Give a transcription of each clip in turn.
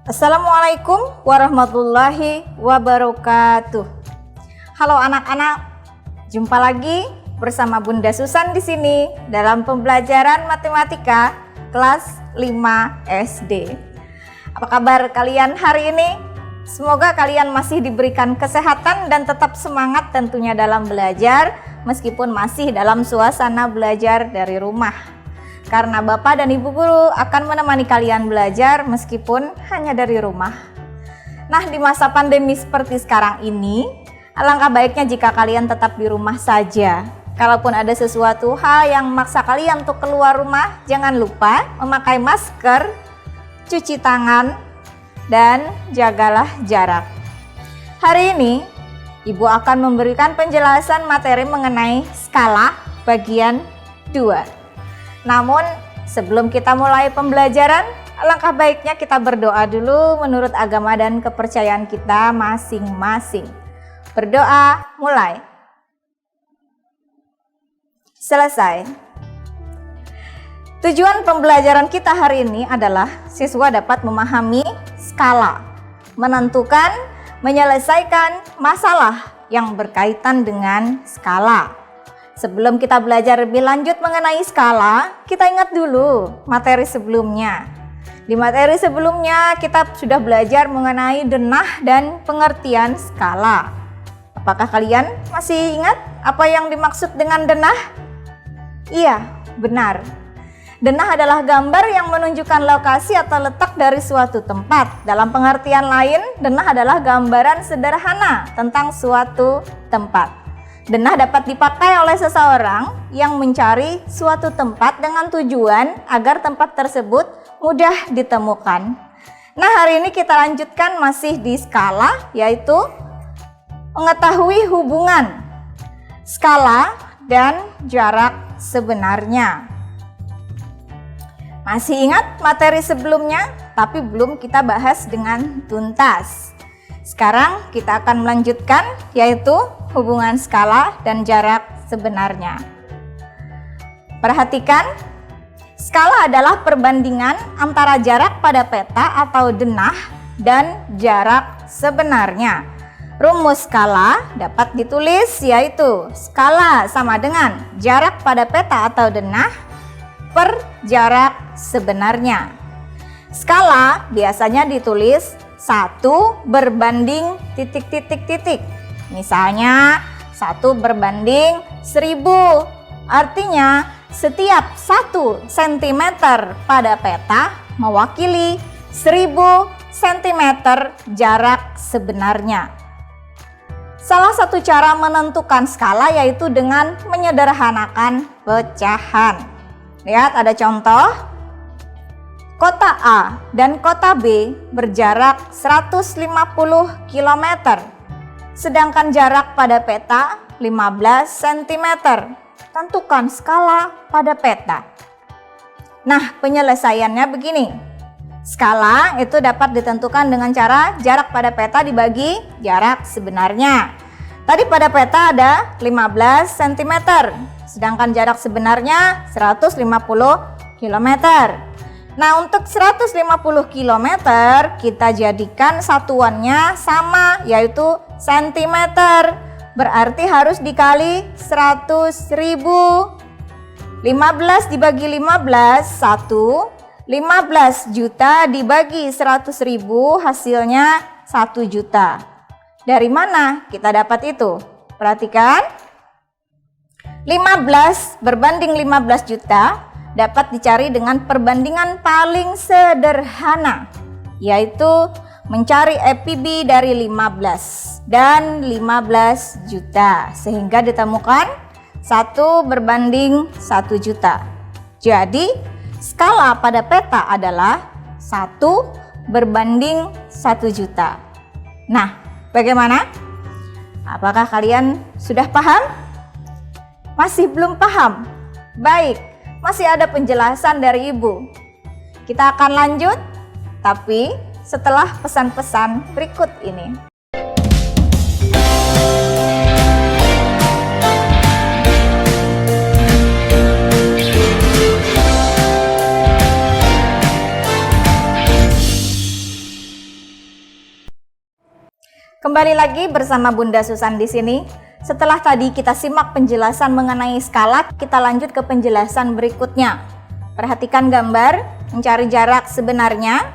Assalamualaikum warahmatullahi wabarakatuh. Halo anak-anak, jumpa lagi bersama Bunda Susan di sini dalam pembelajaran matematika kelas 5 SD. Apa kabar kalian hari ini? Semoga kalian masih diberikan kesehatan dan tetap semangat tentunya dalam belajar meskipun masih dalam suasana belajar dari rumah. Karena Bapak dan Ibu Guru akan menemani kalian belajar meskipun hanya dari rumah. Nah, di masa pandemi seperti sekarang ini, alangkah baiknya jika kalian tetap di rumah saja. Kalaupun ada sesuatu hal yang memaksa kalian untuk keluar rumah, jangan lupa memakai masker, cuci tangan, dan jagalah jarak. Hari ini, Ibu akan memberikan penjelasan materi mengenai skala bagian 2. Namun sebelum kita mulai pembelajaran, alangkah baiknya kita berdoa dulu menurut agama dan kepercayaan kita masing-masing. Berdoa mulai. Selesai. Tujuan pembelajaran kita hari ini adalah siswa dapat memahami skala, menentukan, menyelesaikan masalah yang berkaitan dengan skala. Sebelum kita belajar lebih lanjut mengenai skala, kita ingat dulu materi sebelumnya. Di materi sebelumnya kita sudah belajar mengenai denah dan pengertian skala. Apakah kalian masih ingat apa yang dimaksud dengan denah? Iya, benar. Denah adalah gambar yang menunjukkan lokasi atau letak dari suatu tempat. Dalam pengertian lain, denah adalah gambaran sederhana tentang suatu tempat. Denah dapat dipakai oleh seseorang yang mencari suatu tempat dengan tujuan agar tempat tersebut mudah ditemukan. Nah, hari ini kita lanjutkan masih di skala, yaitu mengetahui hubungan skala dan jarak sebenarnya. Masih ingat materi sebelumnya, tapi belum kita bahas dengan tuntas. Sekarang kita akan melanjutkan, yaitu hubungan skala dan jarak sebenarnya. Perhatikan, skala adalah perbandingan antara jarak pada peta atau denah dan jarak sebenarnya. Rumus skala dapat ditulis, yaitu skala sama dengan jarak pada peta atau denah per jarak sebenarnya. Skala biasanya ditulis 1 berbanding titik-titik-titik. Misalnya 1 berbanding 1000. Artinya setiap 1 cm pada peta mewakili 1000 cm jarak sebenarnya. Salah satu cara menentukan skala yaitu dengan menyederhanakan pecahan. Lihat, ada contoh. Kota A dan kota B berjarak 150 km, sedangkan jarak pada peta 15 cm. Tentukan skala pada peta. Nah, penyelesaiannya begini. Skala itu dapat ditentukan dengan cara jarak pada peta dibagi jarak sebenarnya. Tadi pada peta ada 15 cm, sedangkan jarak sebenarnya 150 km. Nah, untuk 150 km kita jadikan satuannya sama, yaitu cm. Berarti harus dikali 100.000. 15 dibagi 15, 1. 15 juta dibagi 100.000 hasilnya 1 juta. Dari mana kita dapat itu? Perhatikan. 15 berbanding 15 juta dapat dicari dengan perbandingan paling sederhana, yaitu mencari EPB dari 15 dan 15 juta, sehingga ditemukan 1 berbanding 1 juta. Jadi, skala pada peta adalah 1 berbanding 1 juta. Nah, bagaimana? Apakah kalian sudah paham? Masih belum paham? Baik, masih ada penjelasan dari Ibu. Kita akan lanjut, tapi setelah pesan-pesan berikut ini. Kembali lagi bersama Bunda Susan di sini. Setelah tadi kita simak penjelasan mengenai skala, kita lanjut ke penjelasan berikutnya. Perhatikan gambar, mencari jarak sebenarnya.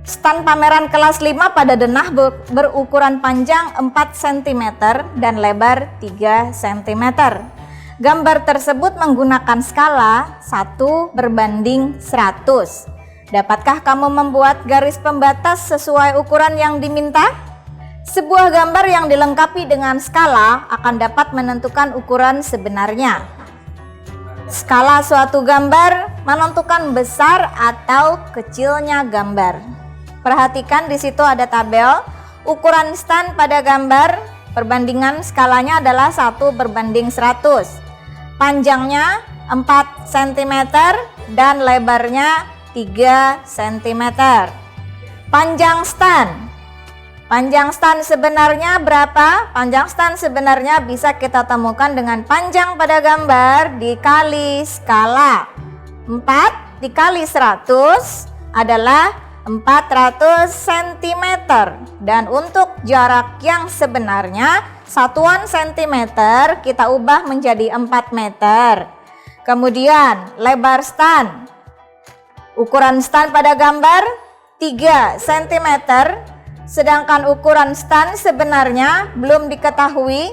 Stan pameran kelas 5 pada denah berukuran panjang 4 cm dan lebar 3 cm. Gambar tersebut menggunakan skala 1:100. Dapatkah kamu membuat garis pembatas sesuai ukuran yang diminta? Sebuah gambar yang dilengkapi dengan skala akan dapat menentukan ukuran sebenarnya. Skala suatu gambar menentukan besar atau kecilnya gambar. Perhatikan di situ ada tabel ukuran stan pada gambar. Perbandingan skalanya adalah 1:100. Panjangnya 4 cm dan lebarnya 3 cm. Panjang stan sebenarnya berapa? Panjang stan sebenarnya bisa kita temukan dengan panjang pada gambar dikali skala. 4 dikali 100 adalah 400 cm. Dan untuk jarak yang sebenarnya, satuan cm kita ubah menjadi 4 meter. Kemudian lebar stan. Ukuran stan pada gambar 3 cm. Sedangkan ukuran stan sebenarnya belum diketahui,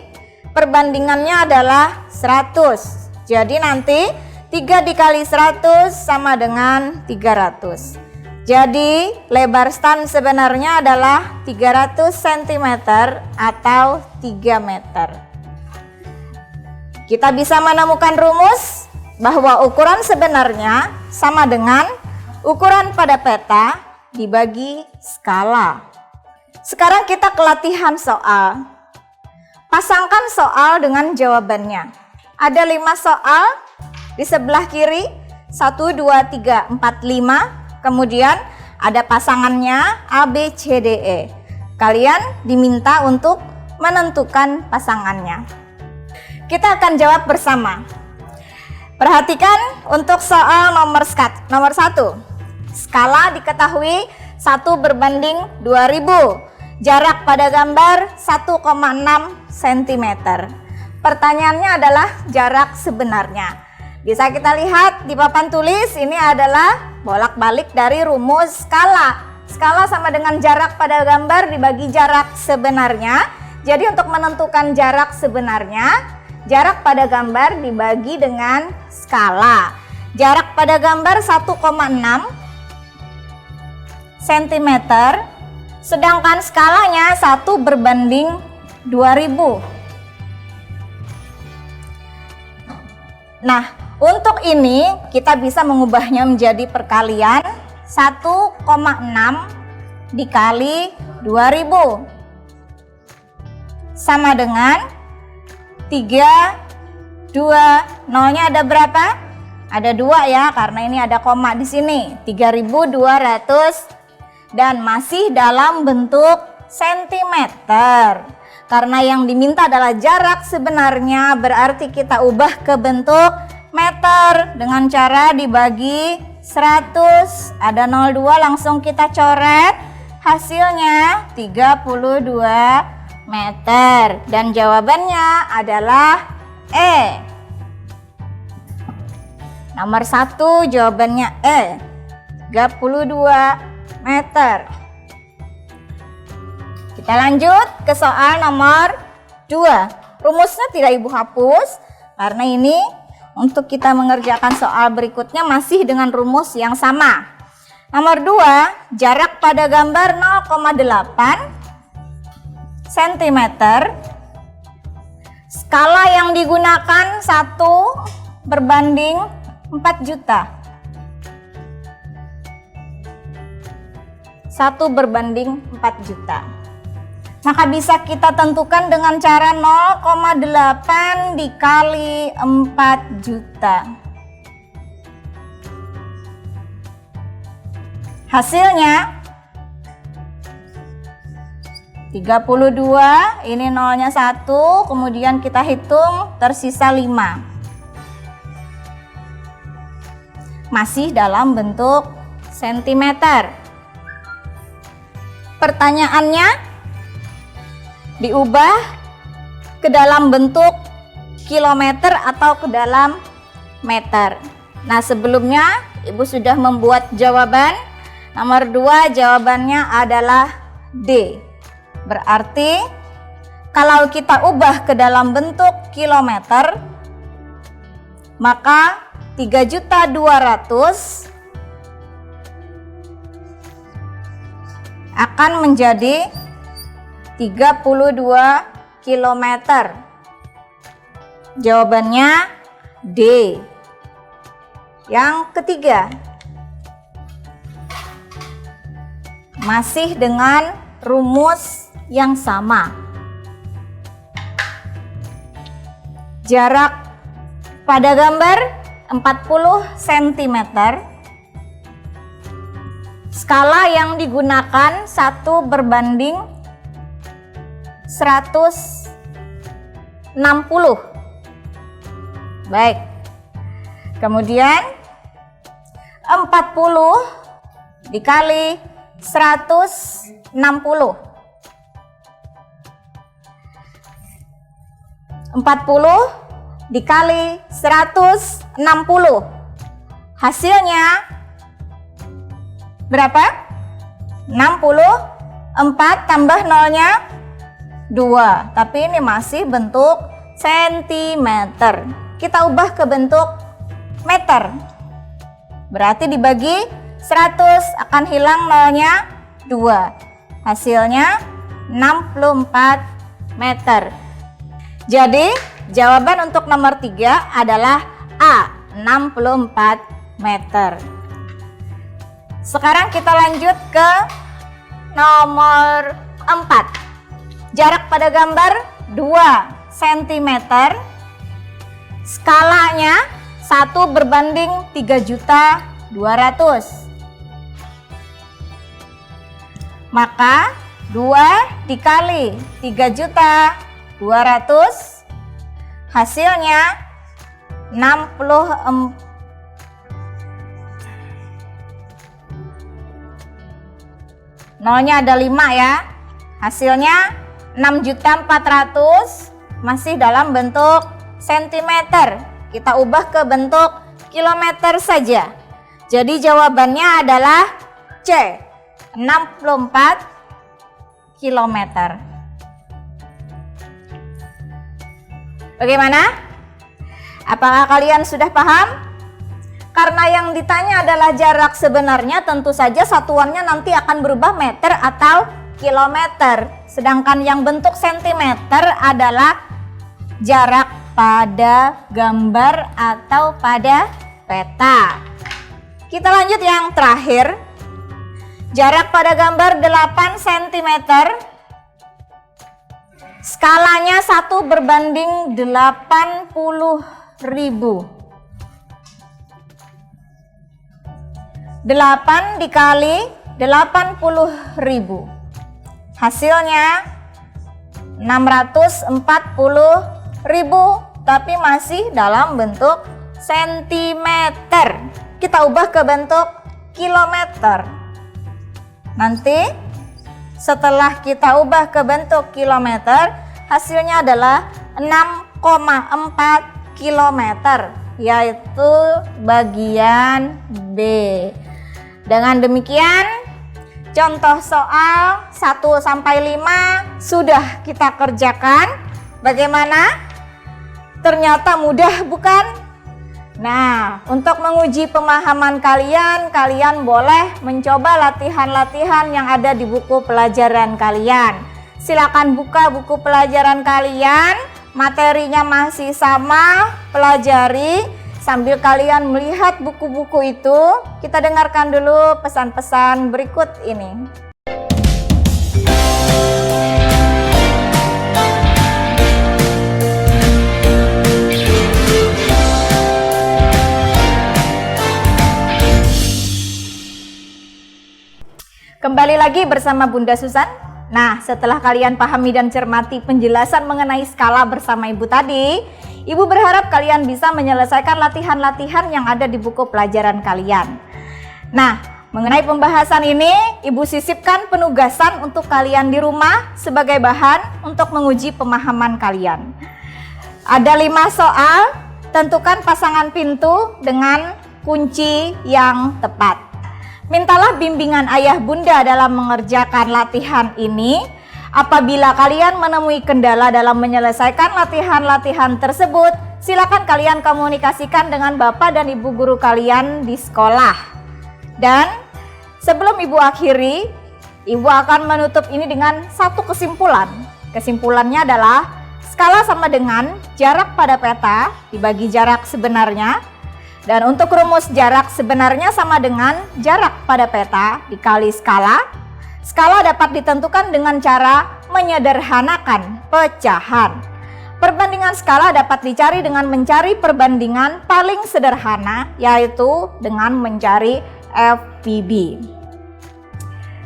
perbandingannya adalah 100. Jadi nanti 3 dikali 100 sama dengan 300. Jadi lebar stan sebenarnya adalah 300 cm atau 3 meter. Kita bisa menemukan rumus bahwa ukuran sebenarnya sama dengan ukuran pada peta dibagi skala. Sekarang kita ke latihan soal. Pasangkan soal dengan jawabannya. Ada 5 soal di sebelah kiri, 1, 2, 3, 4, 5. Kemudian ada pasangannya A, B, C, D, E. Kalian diminta untuk menentukan pasangannya. Kita akan jawab bersama. Perhatikan untuk soal nomor 1. Skala diketahui 1:2000. Jarak pada gambar 1,6 cm. Pertanyaannya adalah jarak sebenarnya. Bisa kita lihat di papan tulis, ini adalah bolak-balik dari rumus skala. Skala sama dengan jarak pada gambar dibagi jarak sebenarnya. Jadi untuk menentukan jarak sebenarnya, jarak pada gambar dibagi dengan skala. Jarak pada gambar 1,6 cm. Sedangkan skalanya 1:2000. Nah, untuk ini kita bisa mengubahnya menjadi perkalian 1,6 dikali 2000 sama dengan 3, 2, nolnya ada berapa? Ada 2 ya, karena ini ada koma di sini. 3200 dan masih dalam bentuk sentimeter. Karena yang diminta adalah jarak sebenarnya, berarti kita ubah ke bentuk meter dengan cara dibagi 100. Ada 02, langsung kita coret. Hasilnya 32 meter. Dan jawabannya adalah E. Nomor 1 jawabannya E. 32 meter. Kita lanjut ke soal nomor 2. Rumusnya tidak Ibu hapus karena ini untuk kita mengerjakan soal berikutnya masih dengan rumus yang sama. Nomor 2, jarak pada gambar 0,8 cm. Skala yang digunakan 1:4 juta. 1:4 juta. Maka bisa kita tentukan dengan cara 0,8 dikali 4 juta. Hasilnya 32, ini nolnya 1, kemudian kita hitung tersisa 5. Masih dalam bentuk sentimeter. Pertanyaannya, diubah ke dalam bentuk kilometer atau ke dalam meter. Nah, sebelumnya Ibu sudah membuat jawaban. Nomor 2 jawabannya adalah D. Berarti kalau kita ubah ke dalam bentuk kilometer, maka 3.200.000 akan menjadi 32 kilometer. Jawabannya D. Yang ketiga, masih dengan rumus yang sama. Jarak pada gambar 40 cm. Skala yang digunakan 1/160. Baik. Kemudian 40 dikali 160. 40 dikali 160. Hasilnya berapa? 64 tambah nolnya 2. Tapi ini masih bentuk sentimeter. Kita ubah ke bentuk meter. Berarti dibagi 100 akan hilang nolnya 2. Hasilnya 64 meter. Jadi jawaban untuk nomor 3 adalah A, 64 meter. Sekarang kita lanjut ke nomor 4. Jarak pada gambar 2 cm. Skalanya 1 berbanding 3.200.000. Maka 2 dikali 3.200.000 hasilnya 64. Nolnya ada 5 ya. Hasilnya 6.400.000 masih dalam bentuk sentimeter. Kita ubah ke bentuk kilometer saja. Jadi jawabannya adalah C, 64 kilometer. Bagaimana? Apakah kalian sudah paham? Karena yang ditanya adalah jarak sebenarnya, tentu saja satuannya nanti akan berubah meter atau kilometer. Sedangkan yang bentuk sentimeter adalah jarak pada gambar atau pada peta. Kita lanjut yang terakhir. Jarak pada gambar 8 cm. Skalanya 1 berbanding 80.000. 8 dikali 80.000. Hasilnya 640.000, tapi masih dalam bentuk sentimeter. Kita ubah ke bentuk kilometer. Nanti setelah kita ubah ke bentuk kilometer, hasilnya adalah 6,4 kilometer, yaitu bagian B. Dengan demikian, contoh soal 1-5 sudah kita kerjakan. Bagaimana? Ternyata mudah, bukan? Nah, untuk menguji pemahaman kalian, kalian boleh mencoba latihan-latihan yang ada di buku pelajaran kalian. Silakan buka buku pelajaran kalian, materinya masih sama, pelajari. Sambil kalian melihat buku-buku itu, kita dengarkan dulu pesan-pesan berikut ini. Kembali lagi bersama Bunda Susan. Nah, setelah kalian pahami dan cermati penjelasan mengenai skala bersama Ibu tadi, Ibu berharap kalian bisa menyelesaikan latihan-latihan yang ada di buku pelajaran kalian. Nah, mengenai pembahasan ini, Ibu sisipkan penugasan untuk kalian di rumah sebagai bahan untuk menguji pemahaman kalian. Ada 5 soal, tentukan pasangan pintu dengan kunci yang tepat. Mintalah bimbingan ayah bunda dalam mengerjakan latihan ini. Apabila kalian menemui kendala dalam menyelesaikan latihan-latihan tersebut, silakan kalian komunikasikan dengan bapak dan ibu guru kalian di sekolah. Dan sebelum Ibu akhiri, Ibu akan menutup ini dengan satu kesimpulan. Kesimpulannya adalah skala sama dengan jarak pada peta dibagi jarak sebenarnya. Dan untuk rumus jarak sebenarnya sama dengan jarak pada peta dikali skala. Skala dapat ditentukan dengan cara menyederhanakan pecahan. Perbandingan skala dapat dicari dengan mencari perbandingan paling sederhana, yaitu dengan mencari FPB.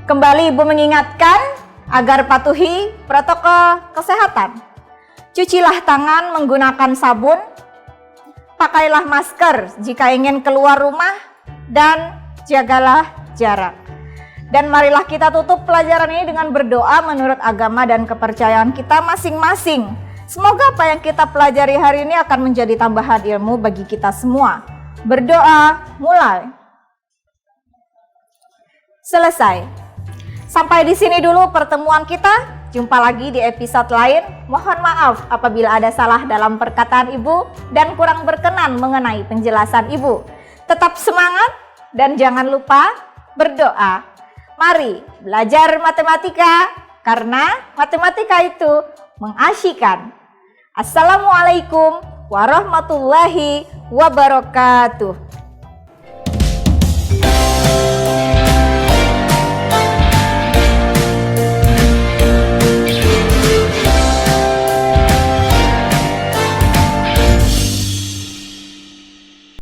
Kembali Ibu mengingatkan agar patuhi protokol kesehatan. Cucilah tangan menggunakan sabun, pakailah masker jika ingin keluar rumah, dan jagalah jarak. Dan marilah kita tutup pelajaran ini dengan berdoa menurut agama dan kepercayaan kita masing-masing. Semoga apa yang kita pelajari hari ini akan menjadi tambahan ilmu bagi kita semua. Berdoa mulai. Selesai. Sampai di sini dulu pertemuan kita. Jumpa lagi di episode lain. Mohon maaf apabila ada salah dalam perkataan Ibu dan kurang berkenan mengenai penjelasan Ibu. Tetap semangat dan jangan lupa berdoa. Mari belajar matematika karena matematika itu mengasyikkan. Assalamualaikum warahmatullahi wabarakatuh.